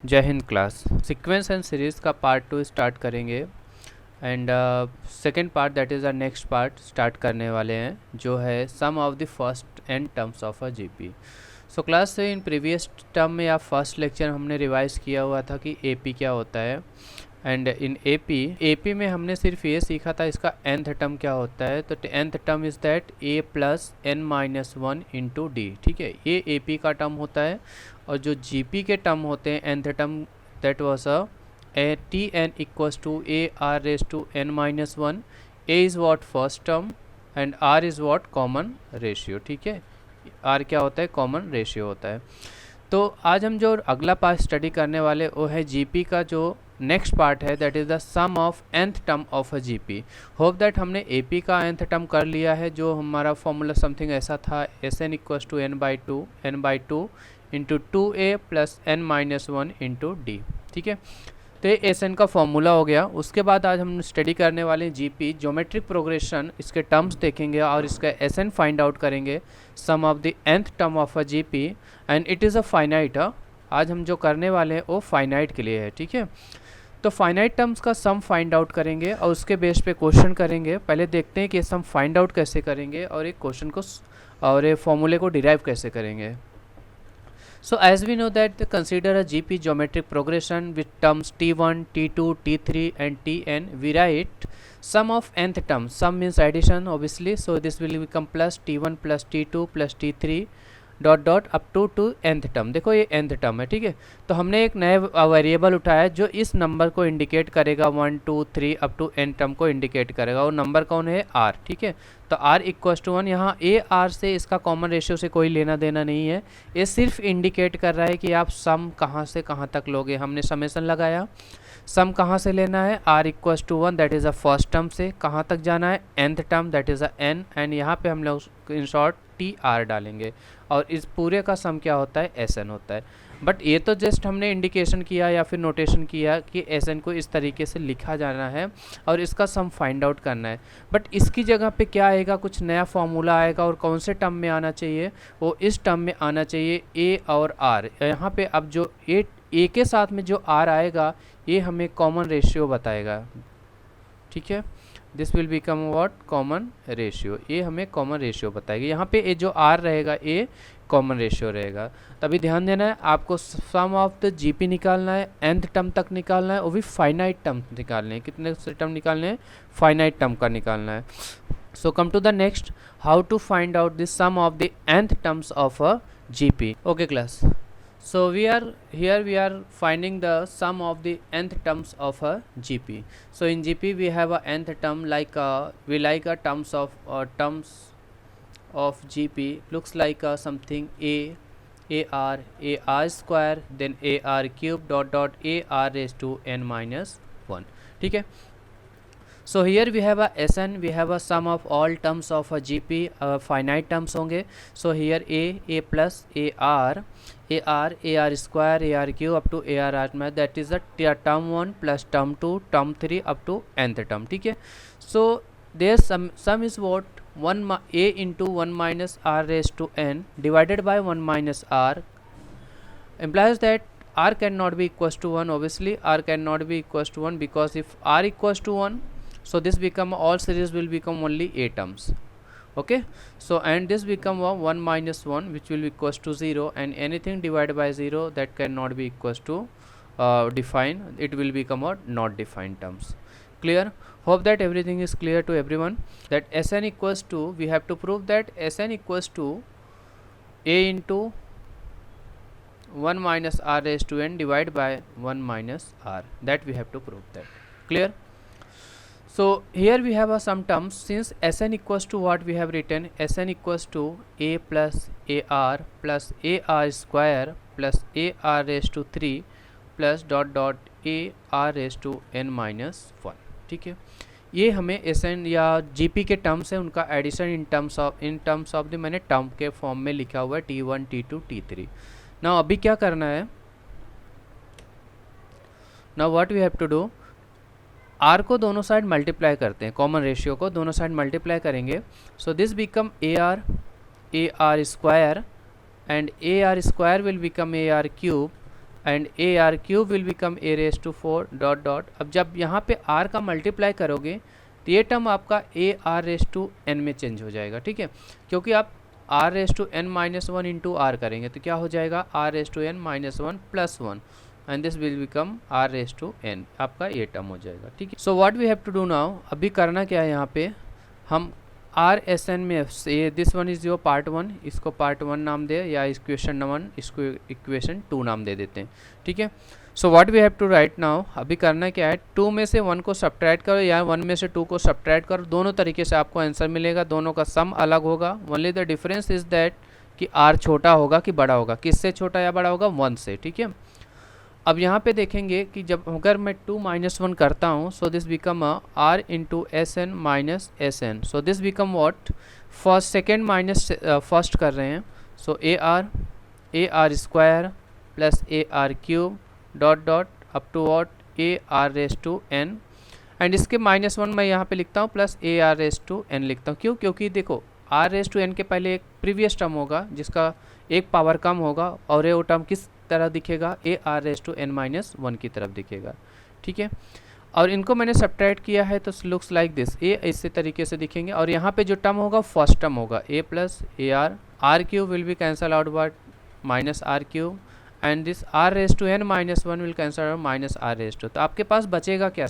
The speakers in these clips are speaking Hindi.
जय हिंद क्लास। सीक्वेंस एंड सीरीज़ का पार्ट 2 स्टार्ट करेंगे and second part that is our next part start करने वाले हैं जो है sum of the first n terms of a GP. So class से इन प्रीवियस टर्म में या फर्स्ट लेक्चर हमने रिवाइज किया हुआ था कि एपी क्या होता है एंड इन एपी में हमने सिर्फ ये सीखा था इसका nth टर्म क्या होता है। तो nth term is that a plus n minus one into d. ठीक है, ये एपी का टर्म होता है। और जो जीपी के टर्म होते हैं nth term that was a t n equals to a r raise to n minus one. a is what first term and r is what common ratio. ठीक है, r क्या होता है, कॉमन रेशियो होता है। तो आज हम जो अगला पार्ट स्टडी करने वाले वो है जीपी का जो नेक्स्ट पार्ट है that is the sum of nth term of a GP. Hope that हमने एपी का nth टर्म कर लिया है जो हमारा फॉर्मूला समथिंग ऐसा था S n equals to n by two into two a plus n minus one into d. ठीक है, तो ये एस एन का फॉर्मूला हो गया। उसके बाद आज हम स्टडी करने वाले हैं जीपी ज्योमेट्रिक प्रोग्रेशन, इसके टर्म्स देखेंगे और इसका एस एन फाइंड आउट करेंगे sum of the nth term of a GP and it is a finite. आज हम जो करने वाले हैं वो फाइनाइट के लिए है। ठीक है, तो फाइनाइट टर्म्स का सम फाइंड आउट करेंगे और उसके बेस पे क्वेश्चन करेंगे। पहले देखते हैं कि सम फाइंड आउट कैसे करेंगे और एक क्वेश्चन को और ये फॉर्मूले को डिराइव कैसे करेंगे। So as we know that consider a GP geometric progression with terms t1, t2, t3 and tn. We write sum of nth term. Sum means addition obviously. So this will become plus t1 plus t2 plus t3 dot dot up to nth term. देखो ये nth टर्म है। ठीक है, तो हमने एक नया वेरिएबल उठाया जो इस नंबर को इंडिकेट करेगा 1 2 3 अप टू n टर्म को इंडिकेट करेगा। और नंबर कौन है, r। ठीक है, तो r इक्वल्स टू 1। यहाँ ए आर से इसका कॉमन रेशियो से कोई लेना देना नहीं है, ये सिर्फ इंडिकेट कर रहा है कि आप सम कहाँ से कहाँ तक लोगे। हमने समेसन लगाया, सम कहाँ से लेना है, r equals to 1 that is a first term से कहाँ तक जाना है, nth term that is a n and यहाँ पे हम लोग इन शॉर्ट टी आर डालेंगे और इस पूरे का सम क्या होता है, एस एन होता है। बट ये तो जस्ट हमने इंडिकेशन किया या फिर नोटेशन किया कि एस एन को इस तरीके से लिखा जाना है और इसका सम फाइंड आउट करना है। बट इसकी जगह पे क्या आएगा, कुछ नया फॉर्मूला आएगा और कौन से टर्म में आना चाहिए, वो इस टर्म में आना चाहिए ए और आर। यहाँ पे अब जो ए के साथ में जो आर आएगा ये हमें कॉमन रेशियो बताएगा। ठीक है, this will become what, common ratio. ये हमें कॉमन रेशियो बताएगी। यहाँ पे ये जो आर रहेगा ये कॉमन रेशियो रहेगा। तभी ध्यान देना है आपको सम ऑफ द जीपी निकालना है, nth टर्म तक निकालना है, वो भी फाइनाइट टर्म निकालने हैं। कितने टर्म निकालने हैं, फाइनाइट टर्म का निकालना है। So come to the next, how to find out the sum of the nth terms of a GP. Okay class, so we are finding the sum of the nth terms of a GP. So in GP we have a nth term like we like a terms of GP looks like something ar square then ar cube dot dot ar raised to n minus 1. ठीक है, so here we have a Sn, we have a sum of all terms of a GP, finite terms होंगे। so here a plus ar square ar cube up to ar arithmetic, that is the term 1 plus term 2 term 3 up to nth term। ठीक है, so their sum is what, 1 a into 1 minus r raised to n divided by 1 minus r implies that r cannot be equals to 1. obviously r cannot be equals to 1 because if r equals to 1, so this become all series will become only a terms. Okay, so and this become 1 minus 1 which will be equals to 0 and anything divided by 0 that cannot be equals to define, it will become a not defined terms. Clear? Hope that everything is clear to everyone, that Sn equals to, we have to prove that Sn equals to a into 1 minus r raised to n divided by 1 minus r, that we have to prove that. Clear? So here we have some terms. Since Sn equals to what we have written, Sn equals to a plus ar square plus ar raised to 3 plus dot dot ar raised to n minus 1. ठीक है, ये हमें Sn या GP के टर्म्स है उनका addition in terms of the मैंने टर्म के फॉर्म में लिखा हुआ है t1 t2 t3। नाउ अभी क्या करना है, now what we have to do, r को दोनों साइड मल्टीप्लाई करते हैं, कॉमन रेशियो को दोनों साइड मल्टीप्लाई करेंगे। So this become a r square and a r square will become a r cube and a r cube will become a raise to 4 dot dot. अब जब यहाँ पे आर का मल्टीप्लाई करोगे तो ये टर्म आपका a r raise to n में चेंज हो जाएगा, ठीक है, क्योंकि आप r raise to n minus one into r करेंगे तो क्या हो जाएगा r raise to n minus one plus one and this will become r raise to n, आपका ये टर्म हो जाएगा, ठीक है। So what we have to do now, अभी करना क्या है, यहाँ पे हम आर एस एन में से this one is your part one, इसको पार्ट वन नाम दे या इक्वेशन वन इसको इक्वेशन टू नाम दे देते हैं, ठीक है। So what we have to write now, अभी करना क्या है, टू में से वन को सब्ट्रैक्ट करो या वन में से टू को सब्ट्रैक्ट करो, दोनों तरीके से आपको आंसर मिलेगा, दोनों का सम अलग होगा। Only the difference is that कि आर छोटा होगा कि बड़ा होगा, किससे छोटा या बड़ा होगा, वन से, ठीक है। अब यहाँ पे देखेंगे कि जब अगर मैं 2 माइनस वन करता हूँ so this become r into S n minus S n, so this become what, first second minus first कर रहे हैं, so a r square plus a r cube dot dot up to what a r raise to N, and इसके माइनस वन मैं यहाँ पे लिखता हूँ plus a r raise to n लिखता हूँ, क्यों, क्योंकि देखो आर रेस टू एन के पहले एक प्रीवियस टर्म होगा जिसका एक पावर कम होगा और ये वो टर्म किस तरह दिखेगा, a r raise to n minus one की तरफ दिखेगा, ठीक है। और इनको मैंने सब्ट्रैक्ट किया है तो लुक्स लाइक दिस, ए इसी तरीके से दिखेंगे और यहाँ पे जो टर्म होगा फर्स्ट टर्म होगा a plus a r cube will be cancel out by minus r cube and this r raise to n minus one will cancel out minus r raise to, तो आपके पास बचेगा क्या,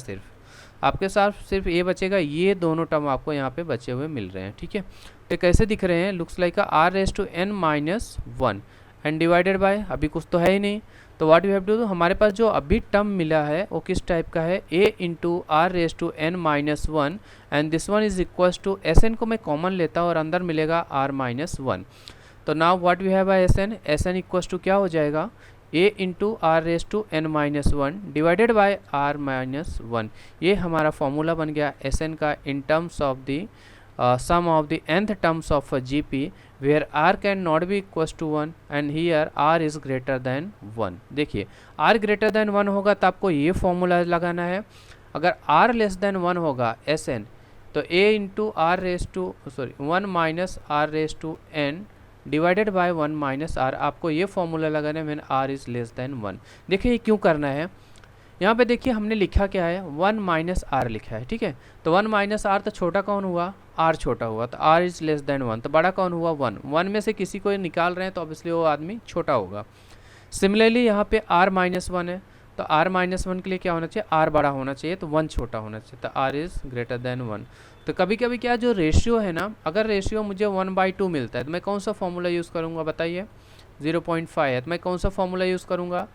आपके साथ सिर्फ ए बचेगा, ये दोनों टर्म आपको यहाँ पे बचे हुए मिल रहे हैं, ठीक है। तो कैसे दिख रहे हैं, looks like r raise to n minus one and divided by, अभी कुछ तो है ही नहीं, तो what you have to do, हमारे पास जो अभी टर्म मिला है वो किस टाइप का है, a into r raise to n minus one and this one is equals to S n को मैं कॉमन लेता हूँ और अंदर मिलेगा आर माइनस वन, तो now what we have S n equals to क्या हो जाएगा, a into r raise to n minus one divided by r minus one, ये हमारा फॉर्मूला बन गया एस एन का in terms of the sum of the nth terms of a GP where r can not be equals to 1 and here r is greater than 1। देखिए r greater than 1 होगा तो आपको ये फॉर्मूला लगाना है, अगर r लेस देन 1 होगा Sn तो a into r raise to one minus r raise to N divided by one minus are, आपको ये फॉर्मूला लगाना है when r is less than 1। देखिए ये क्यों करना है, यहाँ पे देखिए हमने लिखा क्या है, वन माइनस आर लिखा है, ठीक है, तो वन माइनस आर तो छोटा कौन हुआ, आर छोटा हुआ, तो r is less than one, तो बड़ा कौन हुआ वन, वन में से किसी को निकाल रहे हैं तो ऑब्वियसली वो आदमी छोटा होगा। सिमिलरली यहाँ पे आर माइनस वन है तो आर माइनस वन के लिए क्या होना चाहिए, आर बड़ा होना चाहिए तो वन छोटा होना चाहिए, तो r is greater than one. तो कभी कभी क्या जो रेशियो है ना, अगर रेशियो मुझे 1/2 मिलता है तो मैं कौन सा फॉर्मूला यूज़ करूँगा बताइए, 0.5 है तो मैं कौन सा फॉर्मूला यूज़ करूँगा,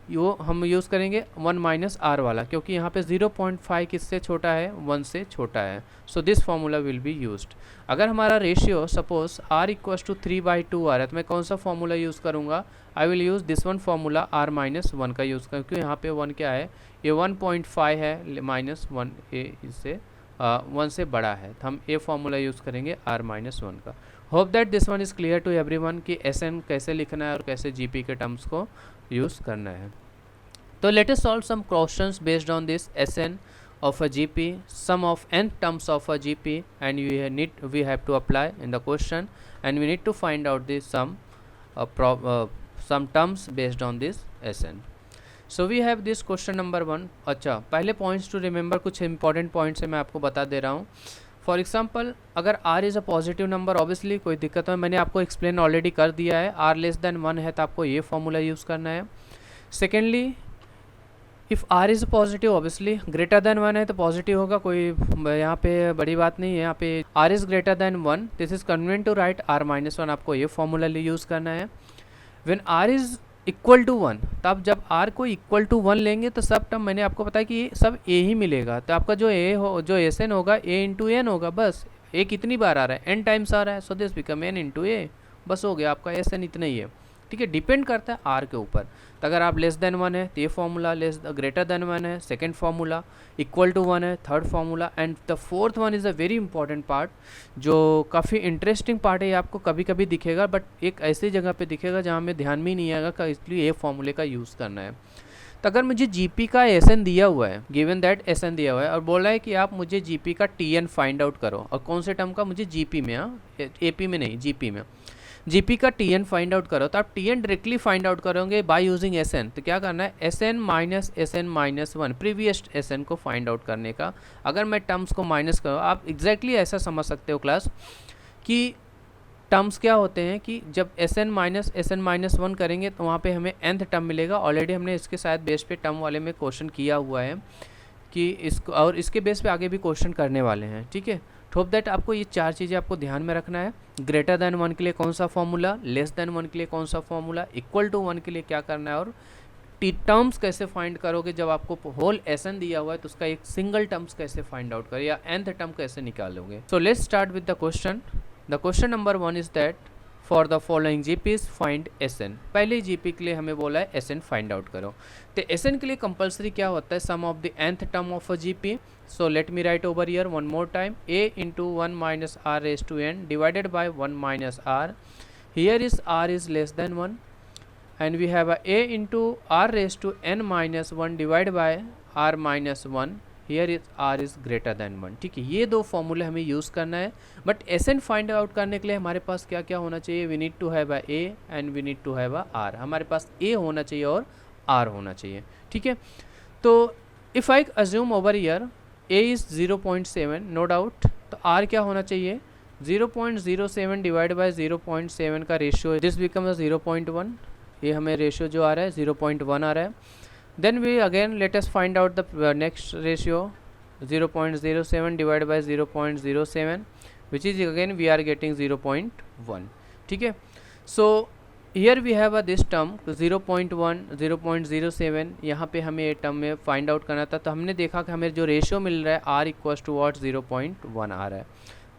यो हम यूज़ करेंगे 1 माइनस आर वाला, क्योंकि यहाँ पे 0.5 किससे छोटा है, 1 से छोटा है, so this formula will be used. अगर हमारा ratio suppose r equals to 3/2 आ रहा है तो मैं कौन सा फॉर्मूला यूज़ करूँगा, I will use this one formula r minus one का यूज़ करूँ, क्योंकि यहाँ पे 1 क्या है, ये 1.5 है माइनस वन, ए इससे 1 से बड़ा है, तो हम ए फॉर्मूला यूज़ करेंगे r माइनस वन का। Hope that this one is clear to everyone कि Sn कैसे लिखना है और कैसे GP के टर्म्स को यूज़ करना है। तो let us solve some questions based on this Sn of a GP, sum of n terms of a GP, and we have to apply in the question, and we need to find out the some terms based on this Sn. So we have this question number 1। अच्छा पहले points to remember, कुछ important points है मैं आपको बता दे रहा हूँ। फॉर एग्जाम्पल अगर r is a positive number, obviously कोई दिक्कत है, मैंने आपको एक्सप्लेन ऑलरेडी कर दिया है, r लेस देन 1 है तो आपको ये फॉर्मूला यूज़ करना है। Secondly if r is positive, obviously greater than 1 है तो पॉजिटिव होगा, कोई यहाँ पे बड़ी बात नहीं है, यहाँ पे r is greater than 1, this is convenient to write r minus one, आपको ये फॉर्मूला यूज़ करना है। When r is equal to 1, तब जब r को इक्वल टू 1 लेंगे तो सब टर्म मैंने आपको बताया कि सब a ही मिलेगा, तो आपका जो Sn होगा a इंटू एन होगा, बस a कितनी बार आ रहा है, n टाइम्स आ रहा है, so this become n into a, बस हो गया आपका Sn इतना ही है, ठीक है। डिपेंड करता है r के ऊपर, तो अगर आप लेस देन 1 है तो ये फॉर्मूला, ग्रेटर देन 1 है सेकेंड फॉर्मूला, इक्वल टू 1 है third formula, and the fourth one is a very important part जो काफ़ी इंटरेस्टिंग पार्ट है, ये आपको कभी कभी दिखेगा बट एक ऐसी जगह पे दिखेगा जहाँ में ध्यान में नहीं आएगा, इसलिए ये फॉर्मूले का यूज़ करना है। तो अगर मुझे GP का Sn दिया हुआ है, गिवन दैट Sn दिया हुआ है और बोला है कि आप मुझे GP का Tn फाइंड आउट करो, और कौन से टर्म का, मुझे GP में, AP में नहीं, GP में, जीपी का टीएन फाइंड आउट करो, तो आप टीएन डायरेक्टली फाइंड आउट करोगे बाय यूजिंग एसएन। तो क्या करना है, SN minus one, previous SN को फाइंड आउट करने का। अगर मैं टर्म्स को माइनस करूँ, आप एग्जैक्टली ऐसा समझ सकते हो क्लास कि टर्म्स क्या होते हैं कि जब एसएन माइनस वन करेंगे तो वहाँ पे हमें nth टर्म मिलेगा। ऑलरेडी हमने इसके शायद बेस पे टर्म वाले में क्वेश्चन किया हुआ है कि इसको, और इसके बेस पे आगे भी क्वेश्चन करने वाले हैं, ठीक है। होप दैट आपको ये चार चीज़ें आपको ध्यान में रखना है। ग्रेटर देन वन के लिए कौन सा फॉर्मूला, लेस देन वन के लिए कौन सा फॉर्मूला, इक्वल टू वन के लिए क्या करना है, और टर्म्स कैसे फाइंड करोगे जब आपको होल एसएन दिया हुआ है तो उसका एक सिंगल टर्म्स कैसे फाइंड आउट करोगे या nth टर्म कैसे निकालोगे। So let's start with the question. The question number 1 is that for the following GPs find SN. पहले जीपी के लिए हमें बोला है एसएन फाइंड आउट करो। तो एसएन के लिए कंपलसरी क्या होता है, sum of the nth term of a GP. So let me write over here one more time, a into 1 minus r raised to n divided by 1 minus r. Here is r is less than 1 and we have a into r raised to n minus 1 divided by r minus 1. Here is r is greater than 1। ठीक है, ये दो फॉर्मूले हमें यूज़ करना है। बट एसएन फाइंड आउट करने के लिए हमारे पास क्या क्या होना चाहिए, we need to have a A and we need to have a R. हमारे पास ए होना चाहिए और आर होना चाहिए, ठीक है। तो if I assume over here A is 0.7, no doubt, तो आर क्या होना चाहिए, 0.07 डिवाइड बाई 0.7 का रेशियो, दिस बिकम 0.1। ये हमें रेशियो जो आ रहा है 0.1 आ रहा है। Then we again let us find out the next ratio, 0.07 divided by 0.07, which is again we are getting 0.1, ठीक है। So here we have this term 0.1, 0.07, यहाँ पे हमें ये टर्म में फाइंड आउट करना था। तो हमने देखा कि हमें जो रेशियो मिल रहा है r इक्वस टू वॉट 0.1 आ रहा है।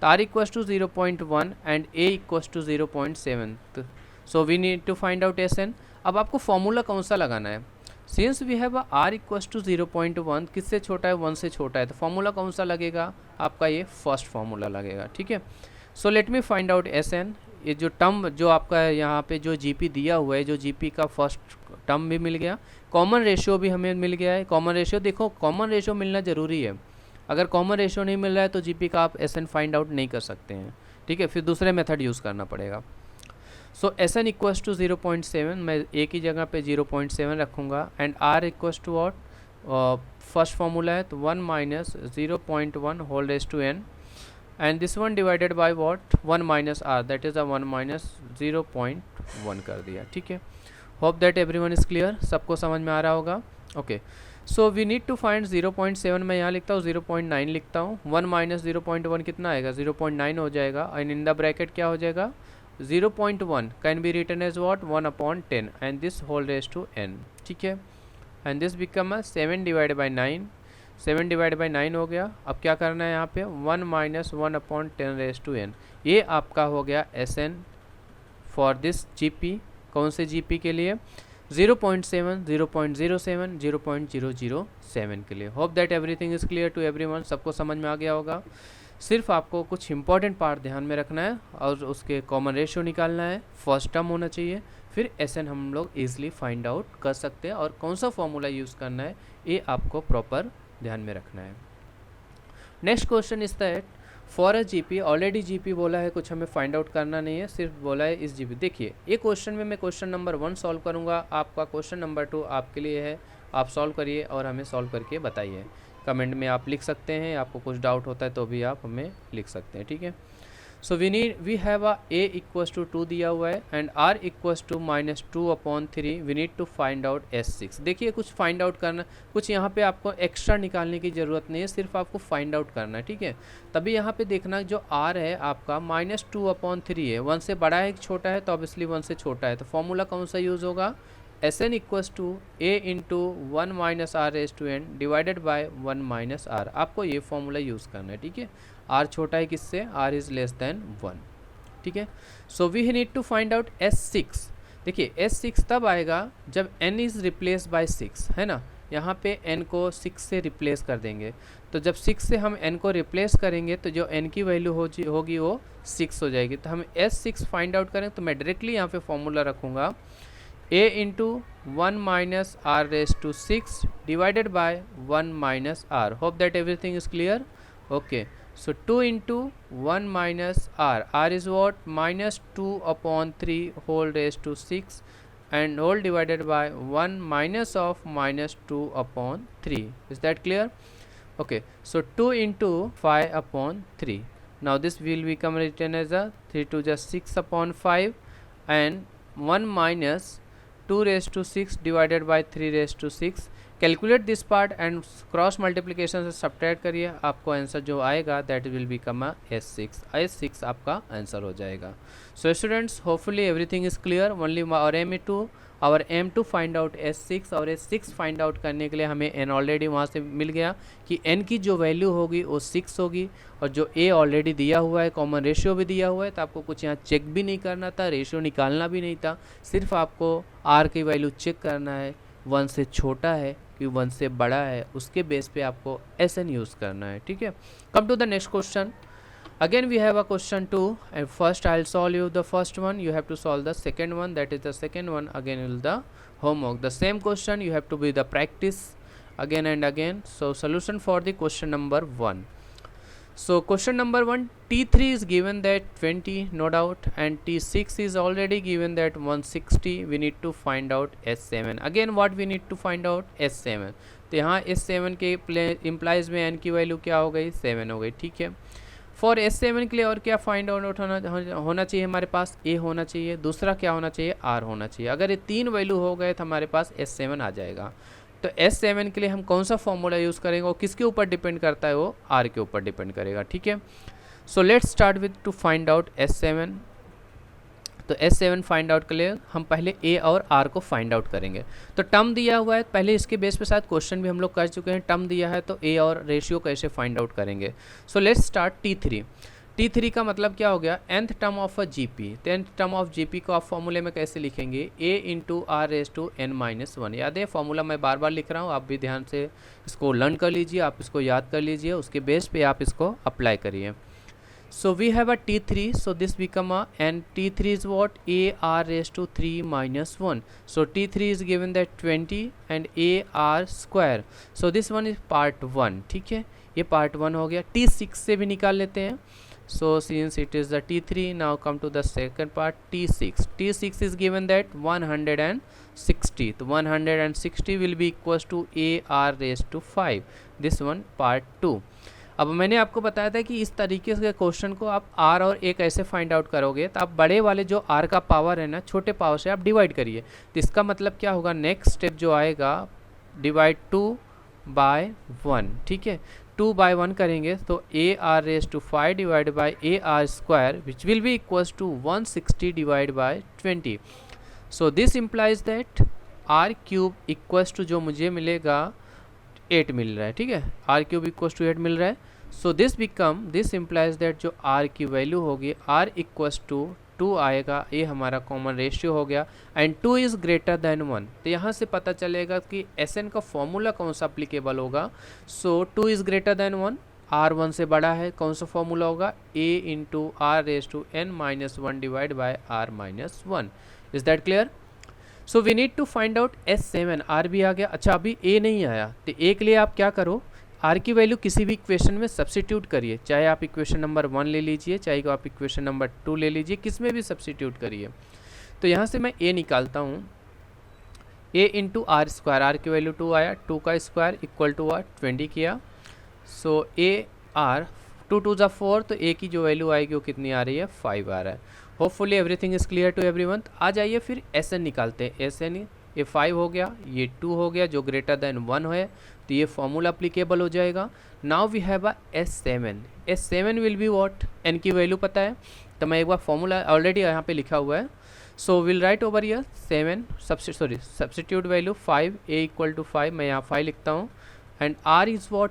तो r equals to 0.1 and a equals to 0.7। So we need to find out SN. अब आपको फॉर्मूला कौन सा लगाना है, since we have r equals to 0.1, किससे छोटा है, 1 से छोटा है, तो फॉर्मूला कौन सा लगेगा आपका, ये फर्स्ट फॉर्मूला लगेगा, ठीक है। So let me find out SN. ये जो टर्म जो आपका यहाँ पे जो जीपी दिया हुआ है, जो जीपी का फर्स्ट टर्म भी मिल गया, कॉमन रेशियो भी हमें मिल गया है। कॉमन रेशियो देखो, कॉमन रेशियो मिलना ज़रूरी है। अगर कॉमन रेशियो नहीं मिल रहा है तो जीपी का आप एसएन फाइंड आउट नहीं कर सकते हैं, ठीक है, फिर दूसरे मेथड यूज़ करना पड़ेगा। So S N equals to 0.7, मैं ए की जगह पे 0.7 रखूँगा and R equals to what, first formula है तो 1 minus 0.1 whole raise to N and this one divided by what 1 minus R, that is a 1 minus 0.1 कर दिया, ठीक है। Hope that everyone is clear, सबको समझ में आ रहा होगा। Okay, so we need to find 0.7, मैं यहाँ लिखता हूँ 0.9 लिखता हूँ। 1 माइनस 0.1 कितना आएगा, 0.9 हो जाएगा एंड इन द ब्रैकेट क्या हो जाएगा, 0.1 can be written as what 1/10 and this whole raise to n, ठीक है। And this become 7 divide by 9, 7 divide by 9 हो गया। अब क्या करना है यहाँ पे 1 माइनस 1/10 रेज टू n, ये आपका हो गया एसएन फॉर दिस जीपी। कौन से जीपी के लिए, 0.7, 0.07, 0.007 के लिए। Hope that everything is clear to everyone, सबको समझ में आ गया होगा। सिर्फ आपको कुछ इंपॉर्टेंट पार्ट ध्यान में रखना है और उसके कॉमन रेशियो निकालना है, फर्स्ट टर्म होना चाहिए, फिर एसएन हम लोग ईजिली फाइंड आउट कर सकते हैं और कौन सा फॉर्मूला यूज़ करना है ये आपको प्रॉपर ध्यान में रखना है। Next question is that for a GP, already GP बोला है, कुछ हमें फाइंड आउट करना नहीं है, सिर्फ बोला है इस जीपी। देखिए ये क्वेश्चन में मैं क्वेश्चन नंबर 1 सॉल्व करूँगा, आपका क्वेश्चन नंबर 2 आपके लिए है, आप सॉल्व करिए और हमें सॉल्व करके बताइए। कमेंट में आप लिख सकते हैं, आपको कुछ डाउट होता है तो भी आप हमें लिख सकते हैं, ठीक है। So we have a a equals to 2 दिया हुआ है and r equals to -2/3, we need to find out S6। देखिए कुछ फाइंड आउट करना, कुछ यहाँ पे आपको एक्स्ट्रा निकालने की ज़रूरत नहीं है, सिर्फ आपको फाइंड आउट करना है, ठीक है। तभी यहाँ पे देखना जो r है आपका -2/3 है, 1 से बड़ा है कि छोटा है, तो ऑब्वियसली 1 से छोटा है, तो फॉर्मूला कौन सा यूज़ होगा, SN equals to a into 1 minus R raise to n divided by 1 minus are. आपको ये फॉर्मूला यूज़ करना है, ठीक है। r छोटा है किससे, r इज़ लेस देन 1, ठीक है। So we need to find out S6। देखिए S6 तब आएगा जब n इज़ रिप्लेस बाय 6, है ना। यहाँ पे n को 6 से रिप्लेस कर देंगे, तो जब 6 से हम n को रिप्लेस करेंगे तो जो n की वैल्यू होगी वो 6 हो जाएगी। तो हम S6 फाइंड आउट करें तो मैं डायरेक्टली यहाँ पे फॉर्मूला रखूँगा a into 1 minus R raise to 6 divided by 1 minus R. Hope that everything is clear. Okay, So 2 into 1 minus r is what? Minus 2 upon 3 whole raised to 6 and whole divided by 1 minus of minus 2 upon 3. Is that clear? Okay, so 2 into 5 upon 3. Now this will become written as a 3 to just 6 upon 5 and 1 minus 2 raised to 6 divided by 3 raised to 6. Calculate this part and cross multiplication से सब्ट्रैक्ट करिए, आपको आंसर जो आएगा that will become a S6 आपका आंसर हो जाएगा. So students, hopefully everything is clear. Only our aim to find out S6 और S6 फाइंड आउट करने के लिए हमें n ऑलरेडी वहाँ से मिल गया कि n की जो वैल्यू होगी वो 6 होगी और जो a ऑलरेडी दिया हुआ है, कॉमन रेशियो भी दिया हुआ है, तो आपको कुछ यहाँ चेक भी नहीं करना था, रेशियो निकालना भी नहीं था, सिर्फ आपको r की वैल्यू चेक करना है, 1 से छोटा है कि 1 से बड़ा है, उसके बेस पे आपको SN यूज़ करना है. ठीक है, come to the next question. Again we have a question 2 and first I'll solve you the first one, you have to solve the second one, that is the second one again will the homework. The same question you have to be the practice again and again. So solution for the question number 1. So question number 1, T3 is given that 20 no doubt and T6 is already given that 160. We need to find out S7. Again what we need to find out? S7. तो यहाँ S7 के implies में n की वैल्यू क्या हो गई? 7 हो गई. ठीक है, फॉर S7 के लिए और क्या फाइंड आउट होना चाहिए हमारे पास? A होना चाहिए, दूसरा क्या होना चाहिए? R होना चाहिए. अगर ये 3 वैल्यू हो गए तो हमारे पास S7 आ जाएगा. तो S7 के लिए हम कौन सा फॉर्मूला यूज़ करेंगे? वो किसके ऊपर डिपेंड करता है? वो R के ऊपर डिपेंड करेगा. ठीक है, सो let's start with to find out S7. तो S7 फाइंड आउट के लिए हम पहले A और R को फाइंड आउट करेंगे. तो टर्म दिया हुआ है, पहले इसके बेस पे शायद क्वेश्चन भी हम लोग कर चुके हैं. टर्म दिया है तो A और रेशियो कैसे फाइंड आउट करेंगे? सो लेट्स स्टार्ट T3. T3 का मतलब क्या हो गया? nth term of a GP. तो nth टर्म ऑफ GP को आप फॉर्मूले में कैसे लिखेंगे? A into R raise to n-1. याद है, फॉर्मूला मैं बार बार लिख रहा हूँ, आप भी ध्यान से इसको लर्न कर लीजिए, आप इसको याद कर लीजिए, उसके बेस पे आप इसको अप्लाई करिए. So we have a T3, so this become a, and T3 is what? A R raised to 3 minus 1. So T3 is given that 20 and A R square. So this one is part 1. ठीक है, ये part 1 हो गया. T6 से भी निकाल लेते हैं. So since it is the T3, now come to the second part, T6. T6 is given that 160. तो 160 will be equals to A R raised to 5. This one part 2. अब मैंने आपको बताया था कि इस तरीके से क्वेश्चन को आप R और A कैसे फाइंड आउट करोगे. तो आप बड़े वाले जो R का पावर है ना, छोटे पावर से आप डिवाइड करिए. तो इसका मतलब क्या होगा? नेक्स्ट स्टेप जो आएगा, डिवाइड 2 बाय 1. ठीक है, 2 बाय 1 करेंगे तो A R raise to 5 divide by A R square which will be equals to 160 divide by 20. So this implies that R cube equals to जो मुझे मिलेगा 8 मिल रहा है. ठीक है, R क्यूब इक्वल्स टू 8 मिल रहा है. सो दिस इम्प्लाइज दैट जो R की वैल्यू होगी, R इक्वल्स टू 2 आएगा. ये हमारा कॉमन रेशियो हो गया एंड 2 इज़ ग्रेटर देन 1. तो यहाँ से पता चलेगा कि SN का फॉर्मूला कौन सा अप्लीकेबल होगा. सो 2 इज़ ग्रेटर देन 1, R 1 से बड़ा है, कौन सा फॉर्मूला होगा? A into R raise to n-1 divide by R-1. Is that clear? So we need to find out S7. R भी आ गया. अच्छा, अभी A नहीं आया, तो A के लिए आप क्या करो? R की वैल्यू किसी भी इक्वेशन में सब्स्टिट्यूट करिए, चाहे आप इक्वेशन नंबर 1 ले लीजिए, चाहे आप इक्वेशन नंबर 2 ले लीजिए, किस में भी सब्स्टिट्यूट करिए. तो यहाँ से मैं A निकालता हूँ. A into R square, R की वैल्यू 2 आया, 2 का स्क्वायर इक्वल टू 20 किया. सो A R 2 2 ज़ा 4, तो A की जो वैल्यू आएगी वो कितनी आ रही है? 5 आ रहा है. Hopefully everything is clear to everyone. आ जाइए फिर SN निकालते हैं. SN ये 5 हो गया, ये 2 हो गया जो ग्रेटर देन 1 है, तो ये फॉर्मूला अप्लीकेबल हो जाएगा. Now we have a S7. S7 will be what? n की वैल्यू पता है, तो मैं एक बार फॉर्मूला ऑलरेडी यहाँ पे लिखा हुआ है. So will write over here 7 substitute value 5, A equal to 5, मैं यहाँ 5 लिखता हूँ. And R is what?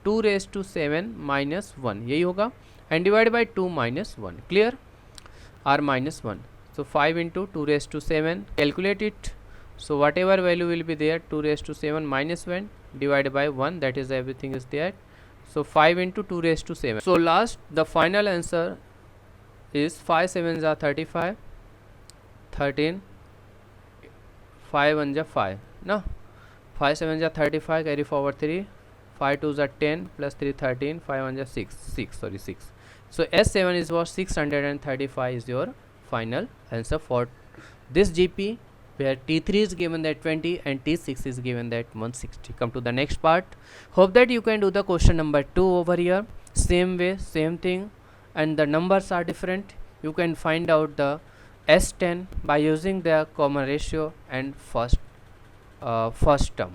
2 raise to 7 minus 1, यही होगा, and divide by 2 minus 1. Clear? R minus 1. So 5 into 2 raised to 7, calculate it. So whatever value will be there, 2 raised to 7 minus 1 divided by 1, that is everything is there. So 5 into 2 raised to 7. So last, the final answer is 5 7s are 35, 13, 5 1s are 5. No, 5 7s are 35, carry forward 3, 5 2 are 10 plus 3 13, 5 1 is 6. So S7 is what 635 is your final answer for this GP, where T3 is given that 20 and T6 is given that 160. Come to the next part. Hope that you can do the question number 2 over here. Same way, same thing, and the numbers are different. You can find out the S10 by using the common ratio and first term.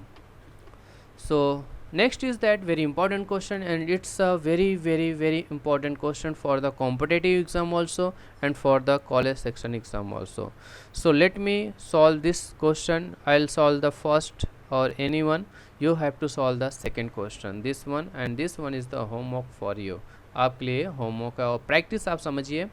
So next is that very important question, and it's a very important question for the competitive exam also and for the college section exam also. So let me solve this question. I'll solve the first, or anyone, you have to solve the second question, this one, and this one is the homework for you. आपके लिए होमवर्क है और प्रैक्टिस आप समझिए,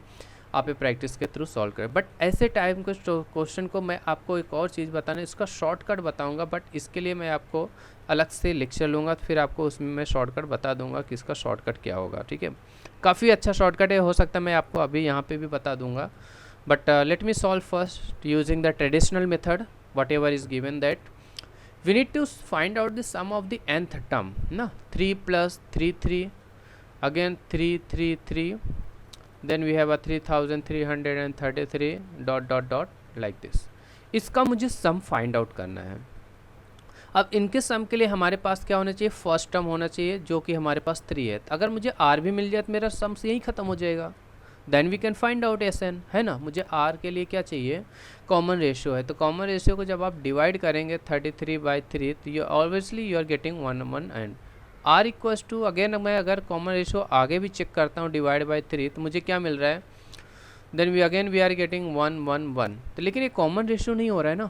आप ये प्रैक्टिस के थ्रू सॉल्व करें. बट ऐसे टाइप के क्वेश्चन को मैं आपको एक और चीज़ बताना, इसका शॉर्टकट बताऊंगा, बट इसके लिए मैं आपको अलग से लेक्चर लूँगा, फिर आपको उसमें मैं शॉर्टकट बता दूंगा कि इसका शॉर्टकट क्या होगा. ठीक है, काफ़ी अच्छा शॉर्टकट है, हो सकता है मैं आपको अभी यहाँ पे भी बता दूंगा. But let me solve first using the traditional method. Whatever is given that we need to find out the sum of the nth term ना. 3 + 3 3, again 3 3 3, then we have a 3333 ... like this. इसका मुझे सम फाइंड आउट करना है. अब इनके सम के लिए हमारे पास क्या होना चाहिए, फर्स्ट टर्म होना चाहिए, जो कि हमारे पास 3 है. अगर मुझे r भी मिल जाए तो मेरा सम से यही ख़त्म हो जाएगा. Then we can find out Sn, है ना. मुझे r के लिए क्या चाहिए, कॉमन रेशियो है. तो कॉमन रेशियो को जब आप डिवाइड करेंगे 33/3, तो ये obviously you are getting 1 1 and r equals to, again मैं अगर कॉमन रेशियो आगे भी चेक करता हूँ डिवाइड/3, तो मुझे क्या मिल रहा है, देन वी आर गेटिंग 1 1 1. तो लेकिन ये कॉमन रेशियो नहीं हो रहा है ना,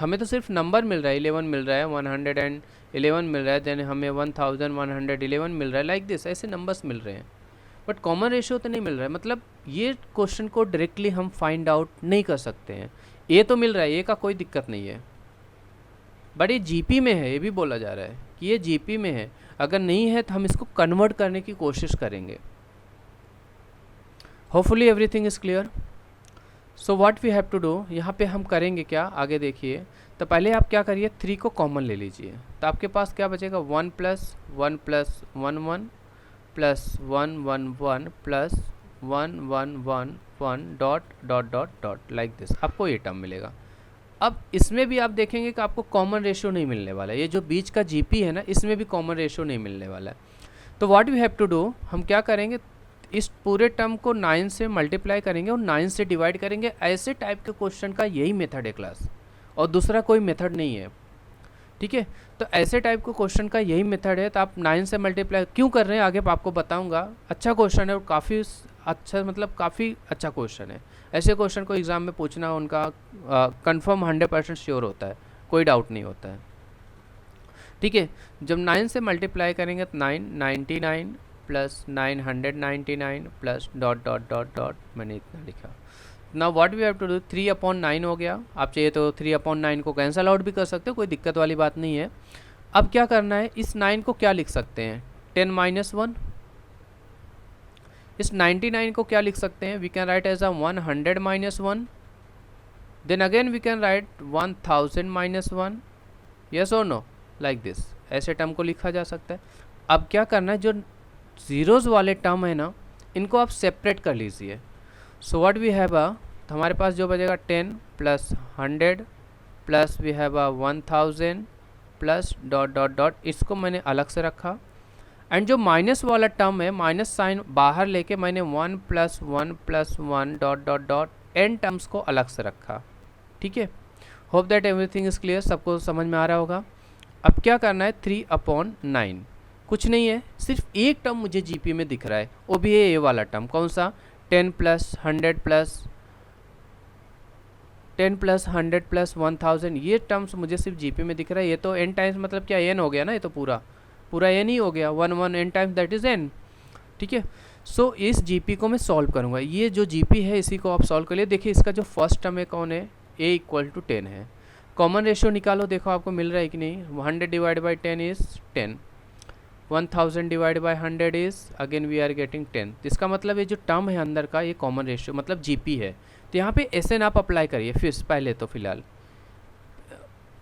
हमें तो सिर्फ नंबर मिल रहा है, 11 मिल रहा है, 111 मिल रहा है, देन हमें 1111 मिल रहा है, लाइक दिस, ऐसे नंबर्स मिल रहे हैं, बट कॉमन रेशियो तो नहीं मिल रहा है. मतलब ये क्वेश्चन को डायरेक्टली हम फाइंड आउट नहीं कर सकते हैं. ये तो मिल रहा है, ये का कोई दिक्कत नहीं है, बट ये जीपी में है, ये भी बोला जा रहा है कि ये जीपी में है. अगर नहीं है तो हम इसको कन्वर्ट करने की कोशिश करेंगे. Hopefully everything is clear. So what we have to do, यहाँ पे हम करेंगे क्या, आगे देखिए. तो पहले आप क्या करिए, 3 को कॉमन ले लीजिए. तो आपके पास क्या बचेगा, 1 + 1 + 1 1 + 1 1 1 + 1 1 1 1 ... लाइक दिस, आपको ये टर्म मिलेगा. अब इसमें भी आप देखेंगे कि आपको कॉमन रेशियो नहीं मिलने वाला है. ये जो बीच का जीपी है ना, इसमें भी कॉमन रेशियो नहीं मिलने वाला है. तो what we have to do, हम क्या करेंगे, इस पूरे टर्म को 9 से मल्टीप्लाई करेंगे और 9 से डिवाइड करेंगे. ऐसे टाइप के क्वेश्चन का यही मेथड है क्लास, और दूसरा कोई मेथड नहीं है. ठीक है, तो ऐसे टाइप के क्वेश्चन का यही मेथड है. तो आप 9 से मल्टीप्लाई क्यों कर रहे हैं आगे आपको बताऊंगा. अच्छा क्वेश्चन है और काफ़ी अच्छा, मतलब काफ़ी अच्छा क्वेश्चन है. ऐसे क्वेश्चन को एग्ज़ाम में पूछना उनका कंफर्म 100% श्योर होता है, कोई डाउट नहीं होता है. ठीक है, जब 9 से मल्टीप्लाई करेंगे तो 999 + 999 + ... मैंने इतना लिखा. Now what we have to do, 3/9 हो गया. आप चाहिए तो 3/9 को कैंसल आउट भी कर सकते हो, कोई दिक्कत वाली बात नहीं है. अब क्या करना है, इस 9 को क्या लिख सकते हैं, 10 - 1. इस 99 को क्या लिख सकते हैं, we can write as a 100 - 1. Then again we can write 1000 - 1. Yes और नो, लाइक दिस, ऐसे टर्म को लिखा जा सकता है. अब क्या करना है, जो ज़ीरोज़ वाले टर्म है ना, इनको आप सेपरेट कर लीजिए. So what we have a, तो हमारे पास जो बचेगा 10 + 100 + वी हैव अ 1000 + ... इसको मैंने अलग से रखा. एंड जो माइनस वाला टर्म है, माइनस साइन बाहर लेके मैंने 1 + 1 + 1 ... n टर्म्स को अलग से रखा. ठीक है, hope that everything is clear, सबको समझ में आ रहा होगा. अब क्या करना है, 3/9, कुछ नहीं है, सिर्फ एक टर्म मुझे जीपी में दिख रहा है, वो भी है ये वाला टर्म. कौन सा, 10 + 100 + 1000, ये टर्म्स मुझे सिर्फ जीपी में दिख रहा है. ये तो n टाइम्स, मतलब क्या n हो गया ना, ये तो पूरा n ही हो गया, 1 1 n times, that is n. ठीक है, सो इस जीपी को मैं सॉल्व करूँगा. ये जो जीपी है इसी को आप सॉल्व कर लिए. देखिए इसका जो फर्स्ट टर्म है कौन है, a = 10 है. कॉमन रेशियो निकालो, देखो आपको मिल रहा है कि नहीं. 100 / 10 is 10, 1000 / 100 is, again we are getting 10. इसका मतलब ये जो टर्म है अंदर का, ये कॉमन रेशियो मतलब जीपी है. तो यहाँ पे Sn आप अप्लाई करिए फिर पहले, तो फिलहाल